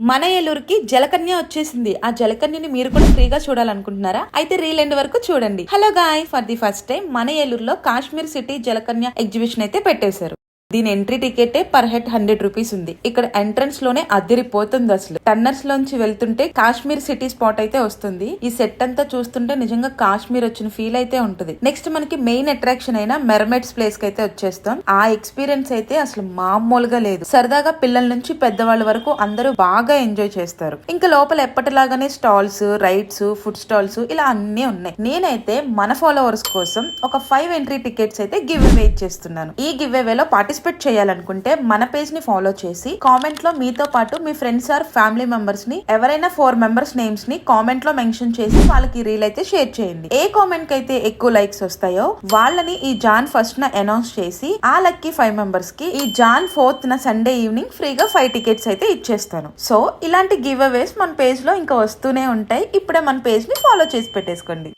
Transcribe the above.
మన ఏలూరుకి జలకన్య వచ్చేసింది. ఆ జలకన్యని మీరు కూడా ఫ్రీగా చూడాలనుకుంటున్నారా? అయితే రీల్ ఎండ్ వరకు చూడండి. Hello guys, for the first time మన ఏలూరులో కాశ్మీర్ సిటీ జలకన్య ఎగ్జిబిషన్ అయితే పెట్టేశారు. దీని entry ticket per head 100 rupees ఉంది. ఇక్కడ ఎంట్రన్స్ లోనే అదిరిపోతుంది. అసలు టన్నర్స్ లోంచి వెళ్తుంటే కాశ్మీర్ సిటీ స్పాట్ అయితే వస్తుంది. ఈ సెట్ అంతా చూస్తుంటే నిజంగా కాశ్మీర్ వచ్చిన ఫీల్ అయితే ఉంటుంది. నెక్స్ట్ మనకి మెయిన్ అట్రాక్షన్ అయిన మెర్మైడ్స్ ప్లేస్ కి అయితే వచ్చేస్తాం. ఆ ఎక్స్పీరియన్స్ అయితే అసలు మామూలుగా లేదు. సరదాగా పిల్లల నుంచి పెద్దవాళ్ళ వరకు అందరూ బాగా ఎంజాయ్ చేస్తారు. ఇంకా లోపల ఎప్పటిలాగానే స్టాల్స్, రైడ్స్, ఫుడ్ స్టాల్స్ ఇలా అన్ని ఉన్నాయి. నేనైతే మన ఫాలోవర్స్ కోసం ఒక 5 ఎంట్రీ టికెట్స్ అయితే గివ్ అవే చేస్తున్నాను. ఈ గివ్ అవేలో పార్టిసిపేట్ చేయాలనుకుంటే మన పేజ్ ని ఫాలో చేసి కామెంట్ లో మీతో పాటు మీ ఫ్రెండ్స్ ఆర్ ఫ్యామిలీ మెంబర్స్ ని ఎవరైనా 4 మెంబర్స్ నేమ్స్ ని కామెంట్ లో మెన్షన్ చేసి వాళ్ళకి రీల్ అయితే షేర్ చేయండి. ఏ కామెంట్ కి అయితే ఎక్కువ లైక్స్ వస్తాయో వాళ్ళని ఈ జాన్ 1st న అనౌన్స్ చేసి ఆ లక్కీ 5 మెంబర్స్ కి ఈ జాన్ 4th న సండే ఈవినింగ్ ఫ్రీగా 5 టికెట్స్ అయితే ఇచ్చేస్తాను. సో ఇలాంటి గివ్ అవేస్ మన పేజ్ లో ఇంకా వస్తూనే ఉంటాయి. ఇప్పుడే మన పేజ్ ని ఫాలో చేసి పెట్టేసుకోండి.